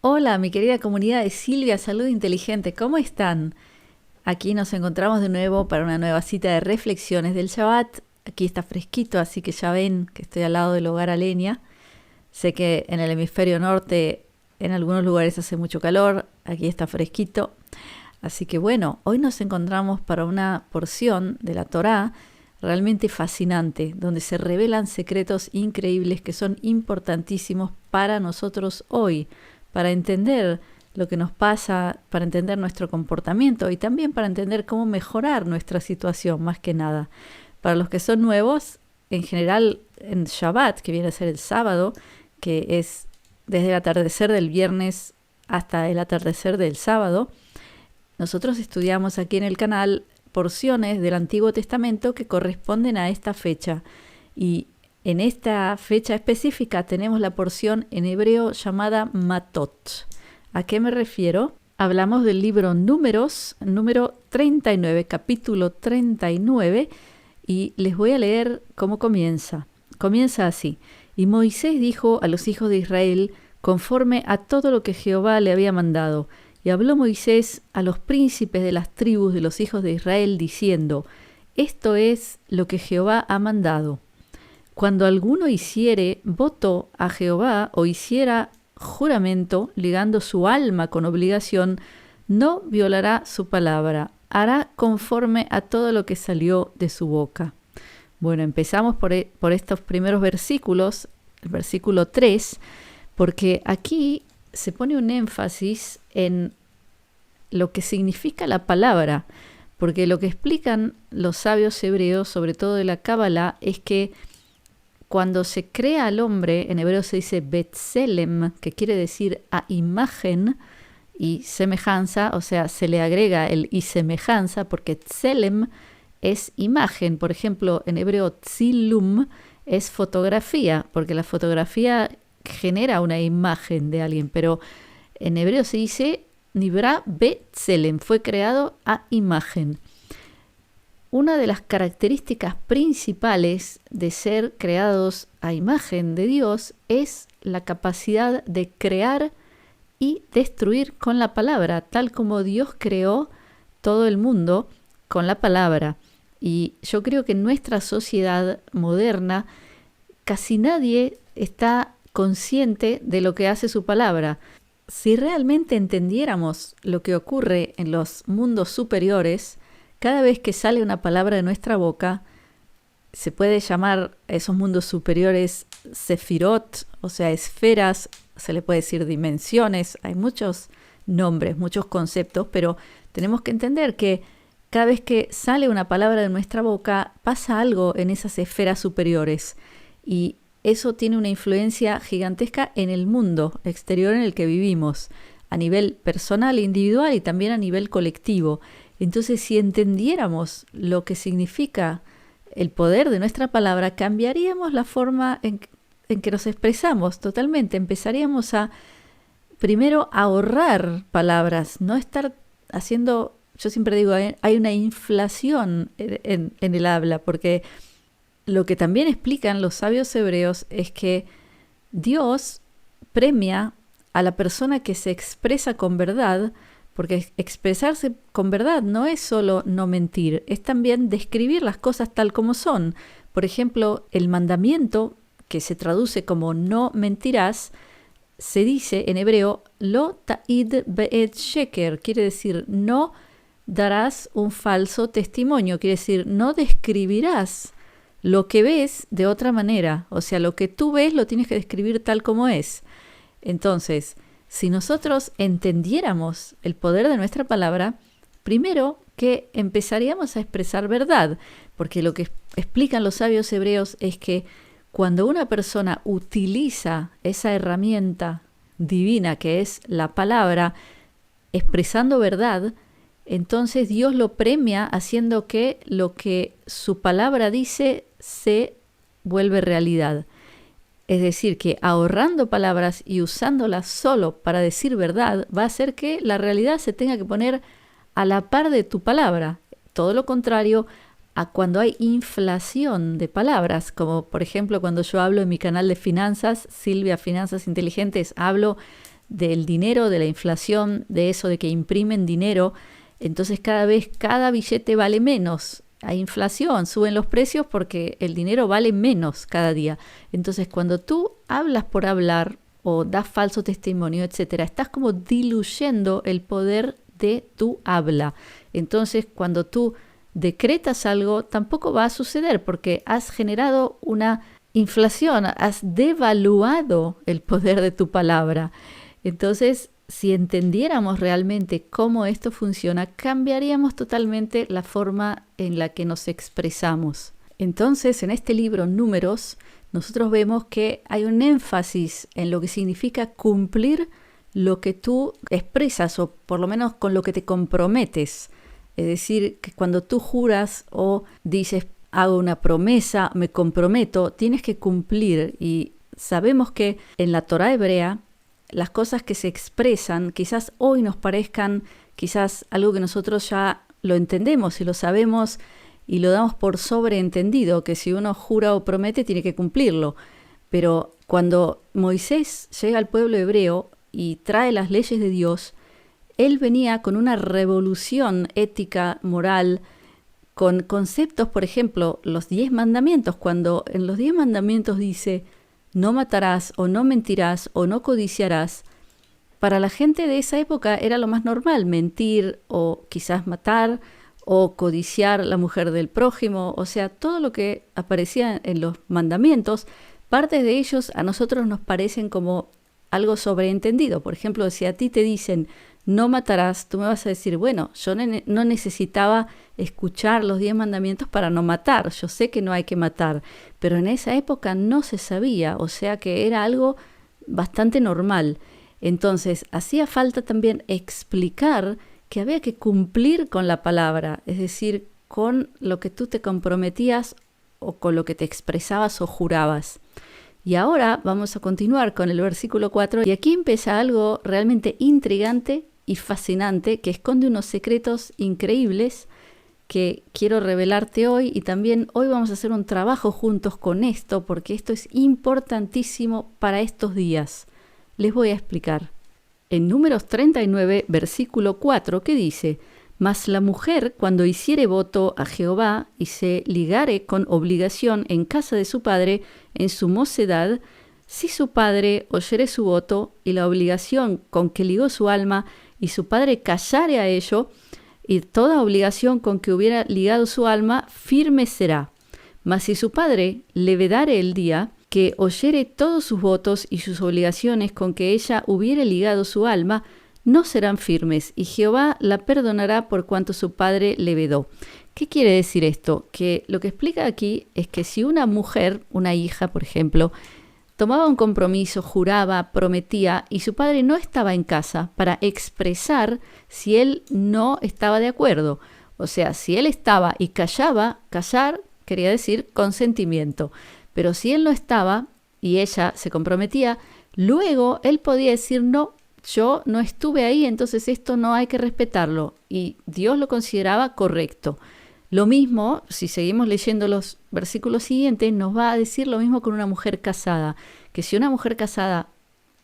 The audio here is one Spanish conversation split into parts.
Hola, mi querida comunidad de Silvia Salud Inteligente, ¿cómo están? Aquí nos encontramos de nuevo para una nueva cita de reflexiones del Shabbat. Aquí está fresquito, así que ya ven que estoy al lado del hogar a leña. Sé que en el hemisferio norte, en algunos lugares hace mucho calor, aquí está fresquito. Así que bueno, hoy nos encontramos para una porción de la Torá realmente fascinante, donde se revelan secretos increíbles que son importantísimos para nosotros hoy, para entender lo que nos pasa, para entender nuestro comportamiento y también para entender cómo mejorar nuestra situación, más que nada. Para los que son nuevos, en general en Shabbat, que viene a ser el sábado, que es desde el atardecer del viernes hasta el atardecer del sábado, nosotros estudiamos aquí en el canal porciones del Antiguo Testamento que corresponden a esta fecha. Y en esta fecha específica tenemos la porción en hebreo llamada Matot. ¿A qué me refiero? Hablamos del libro Números, número 39, capítulo 39, y les voy a leer cómo comienza. Comienza así. Y Moisés dijo a los hijos de Israel, conforme a todo lo que Jehová le había mandado. Y habló Moisés a los príncipes de las tribus de los hijos de Israel, diciendo, esto es lo que Jehová ha mandado. Cuando alguno hiciere voto a Jehová o hiciera juramento, ligando su alma con obligación, no violará su palabra, hará conforme a todo lo que salió de su boca. Bueno, empezamos por estos primeros versículos, el versículo 3, porque aquí se pone un énfasis en lo que significa la palabra, porque lo que explican los sabios hebreos, sobre todo de la Cábala, es que cuando se crea al hombre, en hebreo se dice Betselem, que quiere decir a imagen y semejanza, o sea, se le agrega el y semejanza, porque Tselem es imagen. Por ejemplo, en hebreo Tzilum es fotografía, porque la fotografía genera una imagen de alguien, pero en hebreo se dice Nibra Betselem, fue creado a imagen. Una de las características principales de ser creados a imagen de Dios es la capacidad de crear y destruir con la palabra, tal como Dios creó todo el mundo con la palabra. Y yo creo que en nuestra sociedad moderna casi nadie está consciente de lo que hace su palabra. Si realmente entendiéramos lo que ocurre en los mundos superiores, cada vez que sale una palabra de nuestra boca, se puede llamar a esos mundos superiores sefirot, o sea, esferas, se le puede decir dimensiones, hay muchos nombres, muchos conceptos, pero tenemos que entender que cada vez que sale una palabra de nuestra boca, pasa algo en esas esferas superiores y eso tiene una influencia gigantesca en el mundo exterior en el que vivimos, a nivel personal, individual y también a nivel colectivo. Entonces, si entendiéramos lo que significa el poder de nuestra palabra, cambiaríamos la forma en que nos expresamos totalmente. Empezaríamos a, primero, ahorrar palabras, no estar haciendo, yo siempre digo, hay una inflación en el habla, porque lo que también explican los sabios hebreos es que Dios premia a la persona que se expresa con verdad, porque expresarse con verdad no es solo no mentir, es también describir las cosas tal como son. Por ejemplo, el mandamiento, que se traduce como no mentirás, se dice en hebreo lo ta'id be'ed sheker, quiere decir no darás un falso testimonio, quiere decir no describirás lo que ves de otra manera, o sea, lo que tú ves lo tienes que describir tal como es. Entonces, si nosotros entendiéramos el poder de nuestra palabra, primero que empezaríamos a expresar verdad, porque lo que explican los sabios hebreos es que cuando una persona utiliza esa herramienta divina que es la palabra, expresando verdad, entonces Dios lo premia haciendo que lo que su palabra dice se vuelve realidad. Es decir, que ahorrando palabras y usándolas solo para decir verdad, va a hacer que la realidad se tenga que poner a la par de tu palabra. Todo lo contrario a cuando hay inflación de palabras, como por ejemplo cuando yo hablo en mi canal de finanzas, Silvia Finanzas Inteligentes, hablo del dinero, de la inflación, de eso de que imprimen dinero. Entonces cada vez cada billete vale menos. Hay inflación, suben los precios porque el dinero vale menos cada día. Entonces cuando tú hablas por hablar o das falso testimonio, etcétera, estás como diluyendo el poder de tu habla. Entonces cuando tú decretas algo, tampoco va a suceder porque has generado una inflación, has devaluado el poder de tu palabra. Entonces, si entendiéramos realmente cómo esto funciona, cambiaríamos totalmente la forma en la que nos expresamos. Entonces, en este libro Números, nosotros vemos que hay un énfasis en lo que significa cumplir lo que tú expresas o por lo menos con lo que te comprometes. Es decir, que cuando tú juras o dices, hago una promesa, me comprometo, tienes que cumplir. Y sabemos que en la Torá hebrea, las cosas que se expresan quizás hoy nos parezcan quizás algo que nosotros ya lo entendemos y lo sabemos y lo damos por sobreentendido, que si uno jura o promete tiene que cumplirlo. Pero cuando Moisés llega al pueblo hebreo y trae las leyes de Dios, él venía con una revolución ética, moral, con conceptos, por ejemplo, los 10 mandamientos. Cuando en los 10 mandamientos dice no matarás o no mentirás o no codiciarás, para la gente de esa época era lo más normal mentir o quizás matar o codiciar la mujer del prójimo. O sea, todo lo que aparecía en los mandamientos, partes de ellos a nosotros nos parecen como algo sobreentendido. Por ejemplo, si a ti te dicen no matarás, tú me vas a decir, bueno, yo no necesitaba escuchar los 10 mandamientos para no matar, yo sé que no hay que matar, pero en esa época no se sabía, o sea que era algo bastante normal. Entonces, hacía falta también explicar que había que cumplir con la palabra, es decir, con lo que tú te comprometías o con lo que te expresabas o jurabas. Y ahora vamos a continuar con el versículo 4, y aquí empieza algo realmente intrigante y fascinante que esconde unos secretos increíbles que quiero revelarte hoy, y también hoy vamos a hacer un trabajo juntos con esto porque esto es importantísimo para estos días. Les voy a explicar. En Números 39, versículo 4, que dice: Mas la mujer, cuando hiciere voto a Jehová y se ligare con obligación en casa de su padre en su mocedad, si su padre oyere su voto y la obligación con que ligó su alma, y su padre callare a ello, y toda obligación con que hubiera ligado su alma, firme será. Mas si su padre le vedare el día, que oyere todos sus votos y sus obligaciones con que ella hubiere ligado su alma, no serán firmes, y Jehová la perdonará por cuanto su padre le vedó. ¿Qué quiere decir esto? Que lo que explica aquí es que si una mujer, una hija, por ejemplo, tomaba un compromiso, juraba, prometía, y su padre no estaba en casa para expresar si él no estaba de acuerdo. O sea, si él estaba y callaba, callar quería decir consentimiento. Pero si él no estaba y ella se comprometía, luego él podía decir no, yo no estuve ahí, entonces esto no hay que respetarlo. Y Dios lo consideraba correcto. Lo mismo, si seguimos leyendo los versículos siguientes, nos va a decir lo mismo con una mujer casada. Que si una mujer casada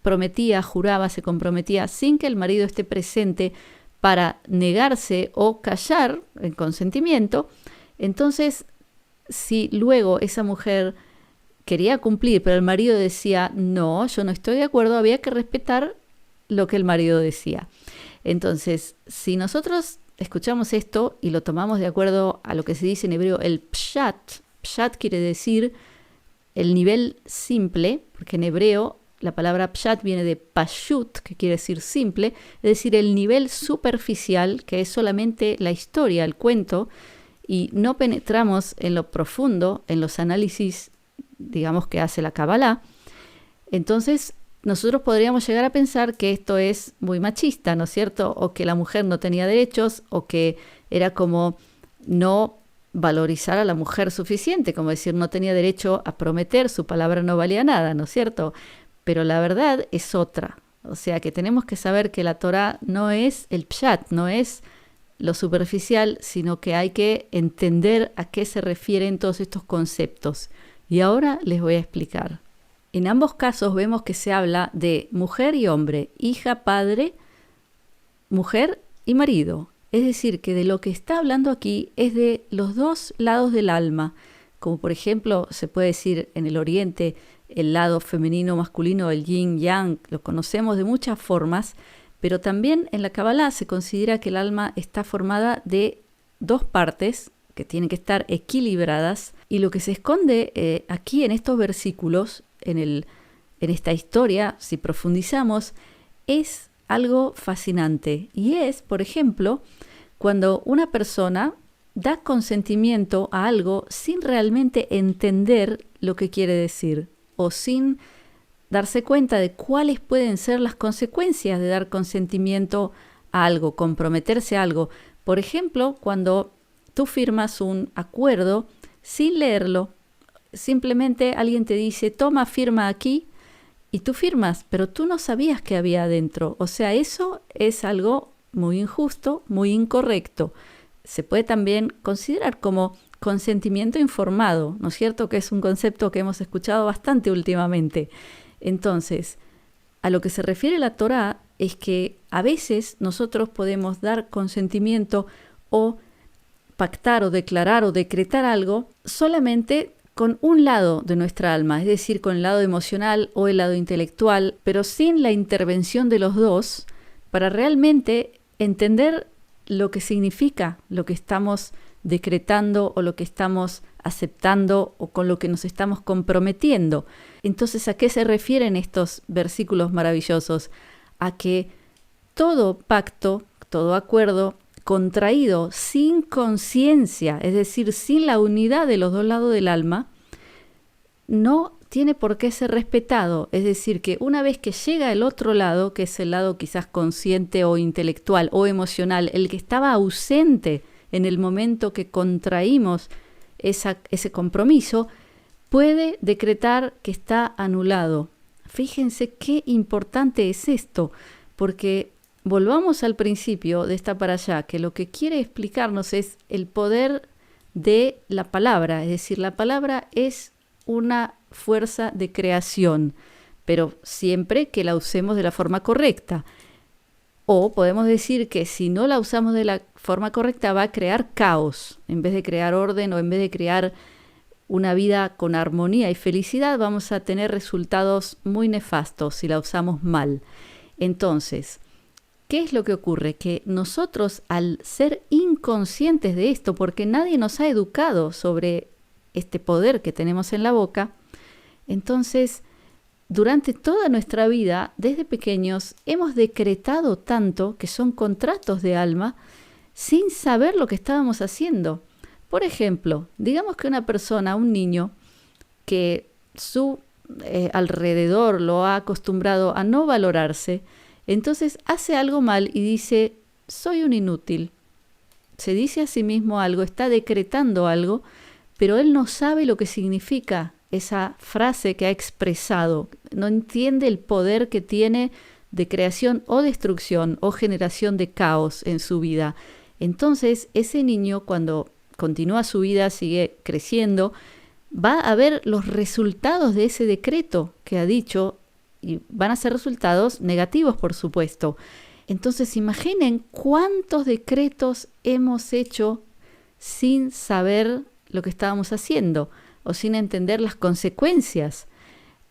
prometía, juraba, se comprometía sin que el marido esté presente para negarse o callar el consentimiento, entonces si luego esa mujer quería cumplir, pero el marido decía, no, yo no estoy de acuerdo, había que respetar lo que el marido decía. Entonces, si nosotros escuchamos esto y lo tomamos de acuerdo a lo que se dice en hebreo, el pshat. Pshat quiere decir el nivel simple, porque en hebreo la palabra pshat viene de pashut, que quiere decir simple, es decir, el nivel superficial, que es solamente la historia, el cuento, y no penetramos en lo profundo, en los análisis, digamos, que hace la Kabbalah. Entonces, nosotros podríamos llegar a pensar que esto es muy machista, ¿no es cierto? O que la mujer no tenía derechos, o que era como no valorizar a la mujer suficiente, como decir, no tenía derecho a prometer, su palabra no valía nada, ¿no es cierto? Pero la verdad es otra. O sea, que tenemos que saber que la Torá no es el pshat, no es lo superficial, sino que hay que entender a qué se refieren todos estos conceptos. Y ahora les voy a explicar. En ambos casos vemos que se habla de mujer y hombre, hija, padre, mujer y marido. Es decir, que de lo que está hablando aquí es de los dos lados del alma, como por ejemplo se puede decir en el Oriente el lado femenino, masculino, el yin, yang, lo conocemos de muchas formas, pero también en la Kabbalah se considera que el alma está formada de dos partes que tienen que estar equilibradas, y lo que se esconde aquí en estos versículos, en esta historia, si profundizamos, es algo fascinante, y es, por ejemplo, cuando una persona da consentimiento a algo sin realmente entender lo que quiere decir o sin darse cuenta de cuáles pueden ser las consecuencias de dar consentimiento a algo, comprometerse a algo. Por ejemplo, cuando tú firmas un acuerdo sin leerlo, simplemente alguien te dice, toma, firma aquí, y tú firmas, pero tú no sabías qué había adentro. O sea, eso es algo muy injusto, muy incorrecto. Se puede también considerar como consentimiento informado, ¿no es cierto? Que es un concepto que hemos escuchado bastante últimamente. Entonces, a lo que se refiere la Torá es que a veces nosotros podemos dar consentimiento o pactar o declarar o decretar algo solamente con un lado de nuestra alma, es decir, con el lado emocional o el lado intelectual, pero sin la intervención de los dos para realmente entender lo que significa lo que estamos decretando o lo que estamos aceptando o con lo que nos estamos comprometiendo. Entonces, ¿a qué se refieren estos versículos maravillosos? A que todo pacto, todo acuerdo contraído sin conciencia, es decir, sin la unidad de los dos lados del alma, no tiene por qué ser respetado. Es decir, que una vez que llega el otro lado, que es el lado quizás consciente o intelectual o emocional, el que estaba ausente en el momento que contraímos ese compromiso, puede decretar que está anulado. Fíjense qué importante es esto, porque volvamos al principio de esta parashá, que lo que quiere explicarnos es el poder de la palabra. Es decir, la palabra es una fuerza de creación, pero siempre que la usemos de la forma correcta. O podemos decir que si no la usamos de la forma correcta va a crear caos. En vez de crear orden o en vez de crear una vida con armonía y felicidad, vamos a tener resultados muy nefastos si la usamos mal. Entonces, ¿qué es lo que ocurre? Que nosotros, al ser inconscientes de esto, porque nadie nos ha educado sobre este poder que tenemos en la boca, entonces, durante toda nuestra vida, desde pequeños, hemos decretado tanto que son contratos de alma sin saber lo que estábamos haciendo. Por ejemplo, digamos que una persona, un niño, que su alrededor lo ha acostumbrado a no valorarse, entonces hace algo mal y dice, soy un inútil. Se dice a sí mismo algo, está decretando algo, pero él no sabe lo que significa esa frase que ha expresado. No entiende el poder que tiene de creación o destrucción o generación de caos en su vida. Entonces, ese niño, cuando continúa su vida, sigue creciendo, va a ver los resultados de ese decreto que ha dicho, y van a ser resultados negativos, por supuesto. Entonces, imaginen cuántos decretos hemos hecho sin saber lo que estábamos haciendo o sin entender las consecuencias.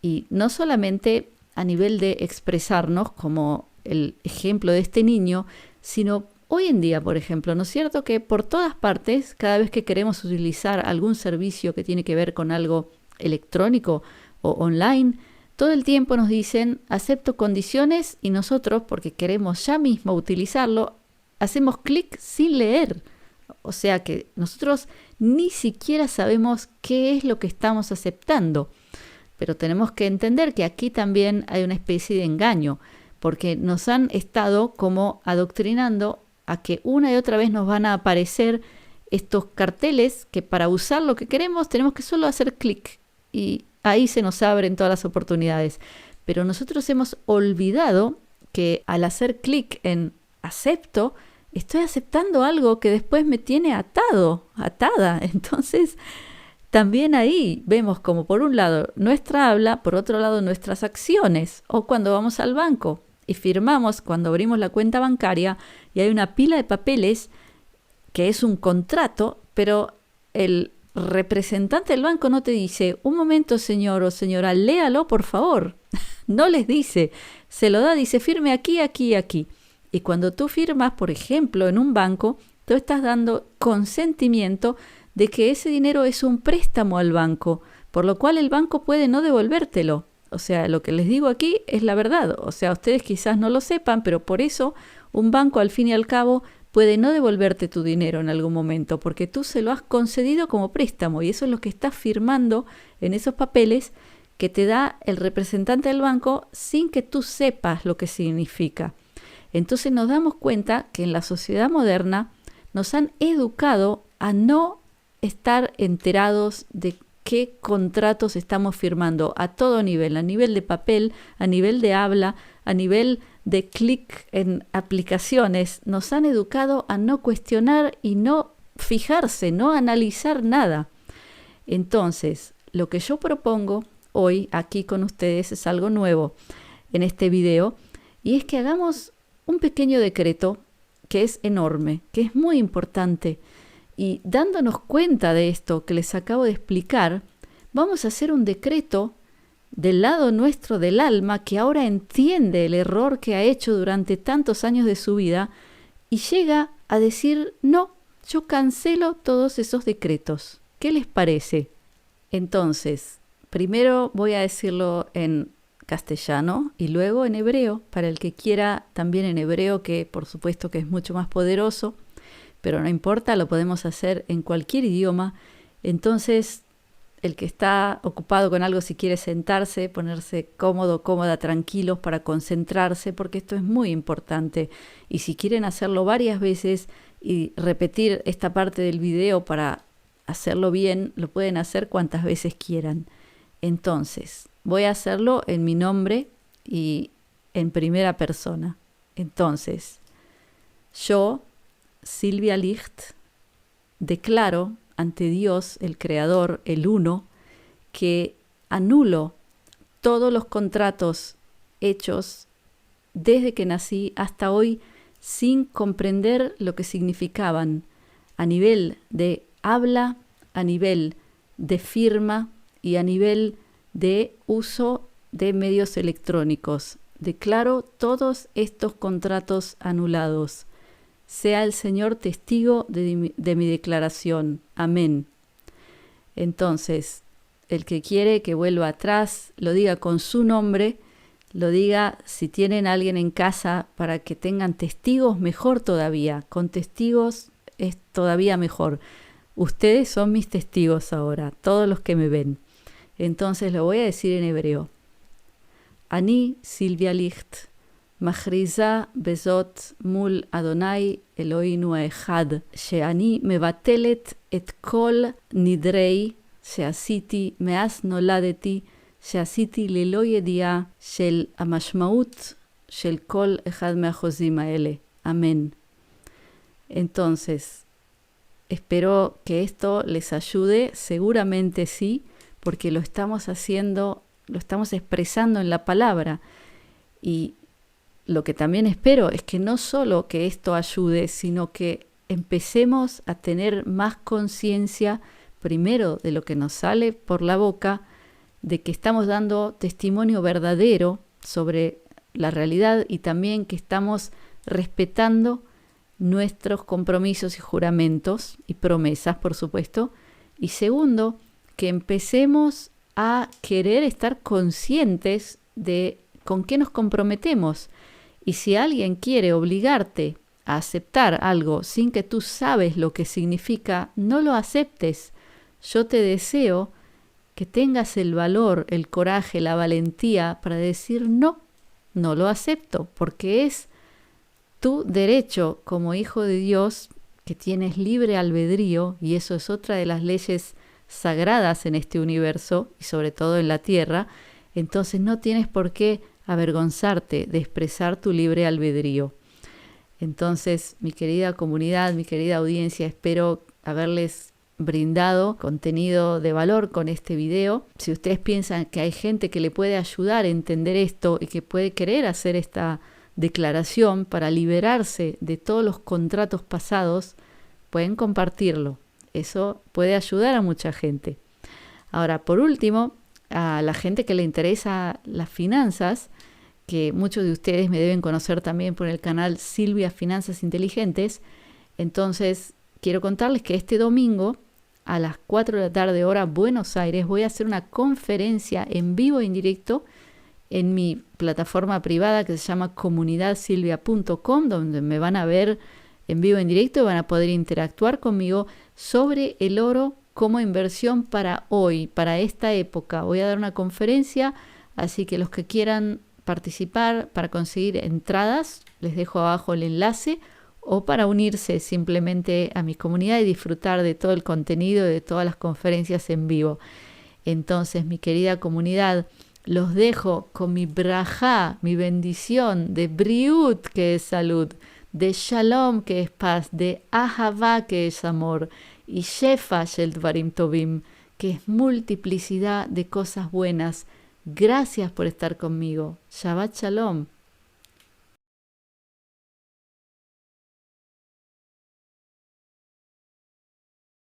Y no solamente a nivel de expresarnos, como el ejemplo de este niño, sino hoy en día, por ejemplo, ¿no es cierto que por todas partes, cada vez que queremos utilizar algún servicio que tiene que ver con algo electrónico o online, todo el tiempo nos dicen, acepto condiciones, y nosotros, porque queremos ya mismo utilizarlo, hacemos clic sin leer. O sea que nosotros ni siquiera sabemos qué es lo que estamos aceptando. Pero tenemos que entender que aquí también hay una especie de engaño, porque nos han estado como adoctrinando a que una y otra vez nos van a aparecer estos carteles que para usar lo que queremos tenemos que solo hacer clic y ahí se nos abren todas las oportunidades. Pero nosotros hemos olvidado que al hacer clic en acepto, estoy aceptando algo que después me tiene atada. Entonces, también ahí vemos como por un lado nuestra habla, por otro lado nuestras acciones, o cuando vamos al banco y firmamos cuando abrimos la cuenta bancaria y hay una pila de papeles que es un contrato, pero el representante del banco no te dice, un momento señor o señora, léalo por favor. No les dice, se lo da, dice firme aquí, aquí, aquí. Y cuando tú firmas, por ejemplo, en un banco, tú estás dando consentimiento de que ese dinero es un préstamo al banco, por lo cual el banco puede no devolvértelo. O sea, lo que les digo aquí es la verdad. O sea, ustedes quizás no lo sepan, pero por eso un banco al fin y al cabo puede no devolverte tu dinero en algún momento, porque tú se lo has concedido como préstamo y eso es lo que estás firmando en esos papeles que te da el representante del banco sin que tú sepas lo que significa. Entonces nos damos cuenta que en la sociedad moderna nos han educado a no estar enterados de qué contratos estamos firmando a todo nivel, a nivel de papel, a nivel de habla, a nivel de clic en aplicaciones. Nos han educado a no cuestionar y no fijarse, no analizar nada. Entonces, lo que yo propongo hoy aquí con ustedes es algo nuevo en este video, y es que hagamos un pequeño decreto que es enorme, que es muy importante. Y dándonos cuenta de esto que les acabo de explicar, vamos a hacer un decreto del lado nuestro del alma que ahora entiende el error que ha hecho durante tantos años de su vida y llega a decir, no, yo cancelo todos esos decretos. ¿Qué les parece? Entonces, primero voy a decirlo en castellano y luego en hebreo, para el que quiera también en hebreo, que por supuesto que es mucho más poderoso, pero no importa, lo podemos hacer en cualquier idioma. Entonces, el que está ocupado con algo, si quiere sentarse, ponerse cómodo, cómoda, tranquilos para concentrarse, porque esto es muy importante. Y si quieren hacerlo varias veces y repetir esta parte del video para hacerlo bien, lo pueden hacer cuantas veces quieran. Entonces, voy a hacerlo en mi nombre y en primera persona. Entonces, yo, Silvia Licht, declaro ante Dios, el Creador, el Uno, que anulo todos los contratos hechos desde que nací hasta hoy sin comprender lo que significaban a nivel de habla, a nivel de firma y a nivel de uso de medios electrónicos. Declaro todos estos contratos anulados. Sea el Señor testigo de mi declaración. Amén. Entonces, el que quiere que vuelva atrás, lo diga con su nombre, lo diga si tienen a alguien en casa para que tengan testigos, mejor todavía. Con testigos es todavía mejor. Ustedes son mis testigos ahora, todos los que me ven. Entonces lo voy a decir en hebreo. Ani Silvia Licht. מכריזה בזאת מול אדוני אלוהינו האחד, שאני מבטלת את כל נדרי שעשיתי מאז נולדתי, שעשיתי ללא ידיעה של המשמעות של כל אחד מהחוזים האלה. אמן. Entonces, espero que esto les ayude, seguramente sí, porque lo estamos haciendo, lo estamos expresando en la palabra. Y lo que también espero es que no solo que esto ayude, sino que empecemos a tener más conciencia, primero de lo que nos sale por la boca, de que estamos dando testimonio verdadero sobre la realidad y también que estamos respetando nuestros compromisos y juramentos y promesas, por supuesto. Y segundo, que empecemos a querer estar conscientes de con qué nos comprometemos. Y si alguien quiere obligarte a aceptar algo sin que tú sabes lo que significa, no lo aceptes. Yo te deseo que tengas el valor, el coraje, la valentía para decir no, no lo acepto, porque es tu derecho como hijo de Dios, que tienes libre albedrío, y eso es otra de las leyes sagradas en este universo y sobre todo en la tierra. Entonces no tienes por qué avergonzarte de expresar tu libre albedrío. Entonces, mi querida comunidad, mi querida audiencia, espero haberles brindado contenido de valor con este video. Si ustedes piensan que hay gente que le puede ayudar a entender esto y que puede querer hacer esta declaración para liberarse de todos los contratos pasados, pueden compartirlo. Eso puede ayudar a mucha gente. Ahora, por último, a la gente que le interesa las finanzas, que muchos de ustedes me deben conocer también por el canal Silvia Finanzas Inteligentes, entonces quiero contarles que este domingo a las 4 de la tarde hora Buenos Aires voy a hacer una conferencia en vivo e indirecto en mi plataforma privada que se llama comunidadsilvia.com, donde me van a ver en vivo en directo y van a poder interactuar conmigo sobre el oro como inversión para hoy, para esta época. Voy a dar una conferencia, así que los que quieran participar para conseguir entradas, les dejo abajo el enlace, o para unirse simplemente a mi comunidad y disfrutar de todo el contenido, de todas las conferencias en vivo. Entonces, mi querida comunidad, los dejo con mi brajá, mi bendición de briut, que es salud, de shalom, que es paz, de ahavá, que es amor, y shefa shel dvarim tovim, que es multiplicidad de cosas buenas. Gracias por estar conmigo. Shabbat shalom.